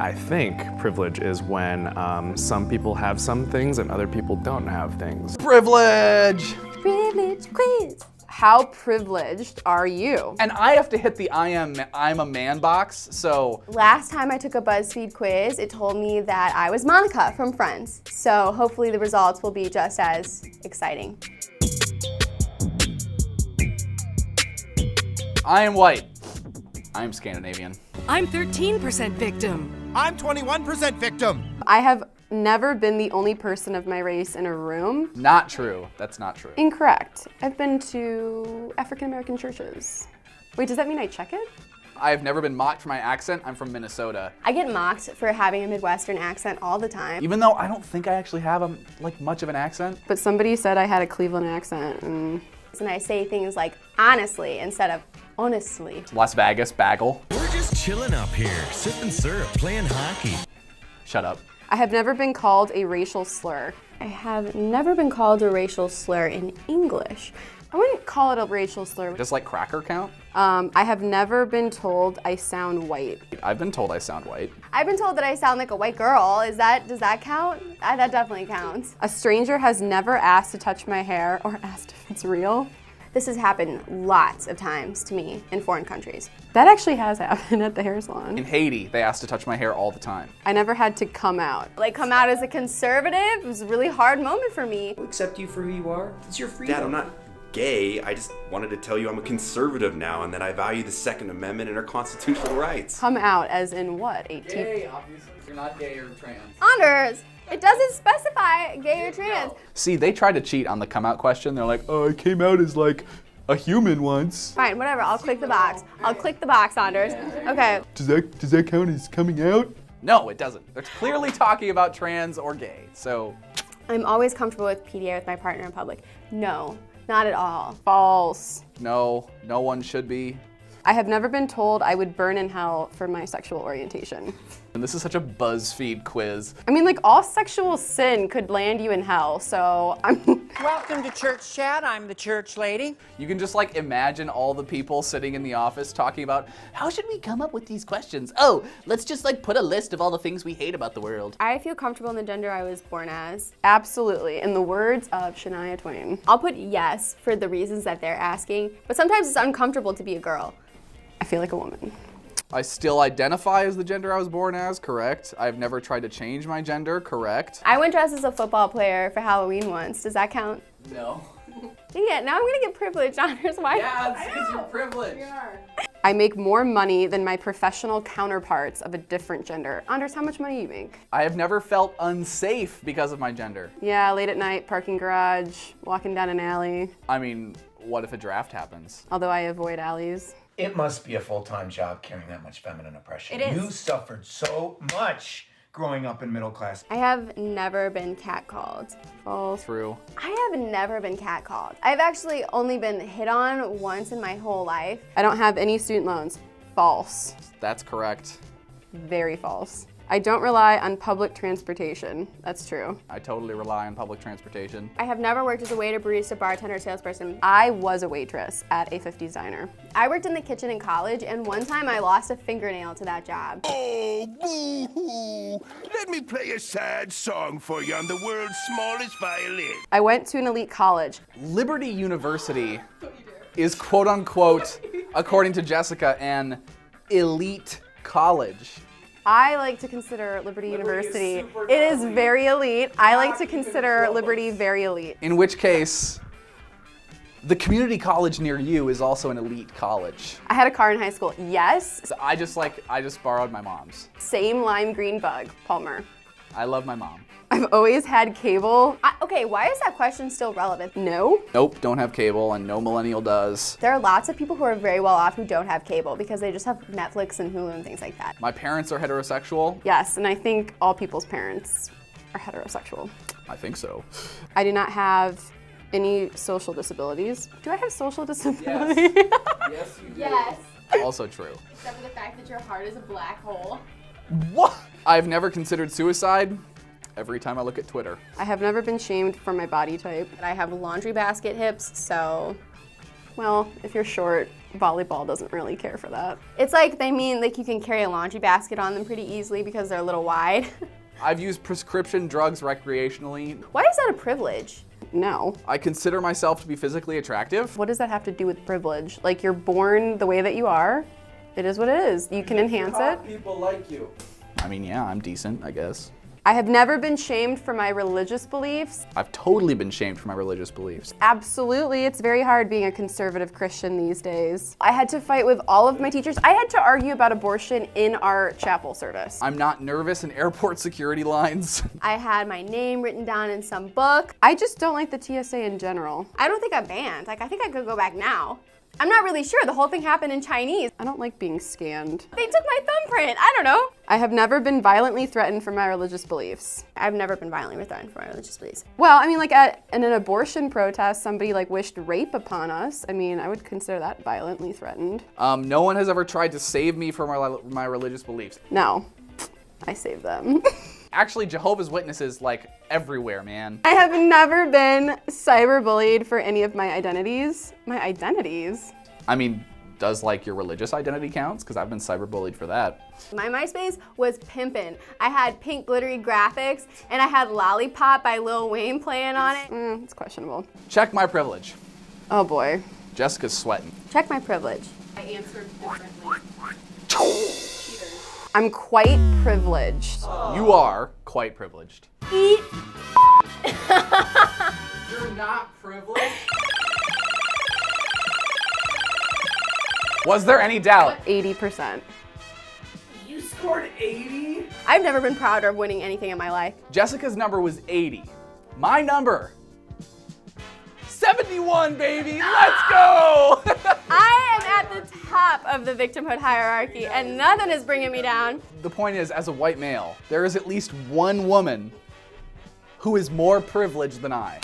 I think privilege is when some people have some things and other people don't have things. Privilege! Privilege quiz. How privileged are you? And I have to hit the I'm a man box, so. Last time I took a BuzzFeed quiz, it told me that I was Monica from Friends. So hopefully the results will be just as exciting. I am white. I am Scandinavian. I'm 13% victim. I'm 21% victim. I have never been the only person of my race in a room. Not true. That's not true. Incorrect. I've been to African-American churches. Wait, does that mean I check it? I've never been mocked for my accent. I'm from Minnesota. I get mocked for having a Midwestern accent all the time. Even though I don't think I actually have much of an accent. But somebody said I had a Cleveland accent. And I say things like honestly instead of honestly. Las Vegas, bagel. We're just chilling up here, sipping syrup, playing hockey. Shut up. I have never been called a racial slur. I have never been called a racial slur in English. I wouldn't call it a racial slur. Does like cracker count? I have never been told I sound white. I've been told I sound white. I've been told that I sound like a white girl. Does that count? That definitely counts. A stranger has never asked to touch my hair or asked if it's real. This has happened lots of times to me in foreign countries. That actually has happened at the hair salon. In Haiti, they asked to touch my hair all the time. I never had to come out. Like come out as a conservative, it was a really hard moment for me. We'll accept you for who you are. It's your freedom. Dad, I'm not gay. I just wanted to tell you I'm a conservative now and that I value the Second Amendment and our constitutional rights. Come out as in what? 18? Gay, obviously. You're not gay or trans. Anders, it doesn't specify gay or trans. See, they tried to cheat on the come out question. They're like, oh, I came out as like a human once. Fine, whatever, I'll click the box. I'll click the box, Anders. Okay. Does that count as coming out? No, it doesn't. They're clearly talking about trans or gay, so. I'm always comfortable with PDA with my partner in public. No, not at all. False. No, no one should be. I have never been told I would burn in hell for my sexual orientation. And this is such a BuzzFeed quiz. I mean, like, all sexual sin could land you in hell, so I'm... Welcome to Church Chat. I'm the church lady. You can just like imagine all the people sitting in the office talking about, how should we come up with these questions? Oh, let's just like put a list of all the things we hate about the world. I feel comfortable in the gender I was born as. Absolutely, in the words of Shania Twain. I'll put yes for the reasons that they're asking, but sometimes it's uncomfortable to be a girl. I feel like a woman. I still identify as the gender I was born as, correct. I've never tried to change my gender, correct. I went dressed as a football player for Halloween once. Does that count? No. Dang it, now I'm gonna get privileged, Anders. Why? Yeah, it's because you're privileged. I make more money than my professional counterparts of a different gender. Anders, how much money do you make? I have never felt unsafe because of my gender. Yeah, late at night, parking garage, walking down an alley. I mean, what if a draft happens? Although I avoid alleys. It must be a full-time job carrying that much feminine oppression. It is. You suffered so much growing up in middle class. I have never been catcalled. False. True. I have never been catcalled. I've actually only been hit on once in my whole life. I don't have any student loans. False. That's correct. Very false. I don't rely on public transportation. That's true. I totally rely on public transportation. I have never worked as a waiter, barista, bartender, salesperson. I was a waitress at a 50s diner. I worked in the kitchen in college, and one time I lost a fingernail to that job. Oh, boo-hoo. Let me play a sad song for you on the world's smallest violin. I went to an elite college. Liberty University is quote unquote, according to Jessica, an elite college. I like to consider Liberty University. It is very elite. I like to consider Liberty very elite. In which case, the community college near you is also an elite college. I had a car in high school. Yes. So I just borrowed my mom's. Same lime green bug, Palmer. I love my mom. I've always had cable. Okay, why is that question still relevant? No. Nope, don't have cable, and no millennial does. There are lots of people who are very well off who don't have cable because they just have Netflix and Hulu and things like that. My parents are heterosexual. Yes, and I think all people's parents are heterosexual. I think so. I do not have any social disabilities. Do I have social disabilities? Yes, you do. Yes. Also true. Except for the fact that your heart is a black hole. What? I've never considered suicide. Every time I look at Twitter. I have never been shamed for my body type. I have laundry basket hips, so Well, if you're short, volleyball doesn't really care for that. It's like they mean like you can carry a laundry basket on them pretty easily because they're a little wide. I've used prescription drugs recreationally. Why is that a privilege? No. I consider myself to be physically attractive. What does that have to do with privilege? Like you're born the way that you are. It is what it is. You can enhance it. People like you. I mean, yeah, I'm decent, I guess. I have never been shamed for my religious beliefs. I've totally been shamed for my religious beliefs. Absolutely, it's very hard being a conservative Christian these days. I had to fight with all of my teachers. I had to argue about abortion in our chapel service. I'm not nervous in airport security lines. I had my name written down in some book. I just don't like the TSA in general. I don't think I'm banned. Like, I think I could go back now. I'm not really sure. The whole thing happened in Chinese. I don't like being scanned. They took my thumbprint. I don't know. I have never been violently threatened for my religious beliefs. I've never been violently threatened for my religious beliefs. Well, I mean, like in an abortion protest, somebody like wished rape upon us. I mean, I would consider that violently threatened. No one has ever tried to save me from my religious beliefs. No, I saved them. Actually, Jehovah's Witnesses, like, everywhere, man. I have never been cyberbullied for any of my identities. My identities? I mean, does, like, your religious identity counts? Because I've been cyberbullied for that. My MySpace was pimpin'. I had pink glittery graphics, and I had Lollipop by Lil Wayne playing on it. It's questionable. Check my privilege. Oh boy. Jessica's sweating. Check my privilege. I answered differently. I'm quite privileged. You are quite privileged. Eat. You're not privileged? Was there any doubt? 80%. You scored 80? I've never been prouder of winning anything in my life. Jessica's number was 80. My number, 71, baby. Let's go! I am at the top of the victimhood hierarchy, and nothing is bringing me down. The point is, as a white male, there is at least one woman who is more privileged than I.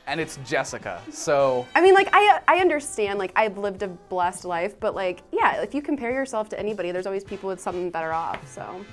And it's Jessica, so. I mean, like, I understand, like, I've lived a blessed life, but like, yeah, if you compare yourself to anybody, there's always people with something better off, so.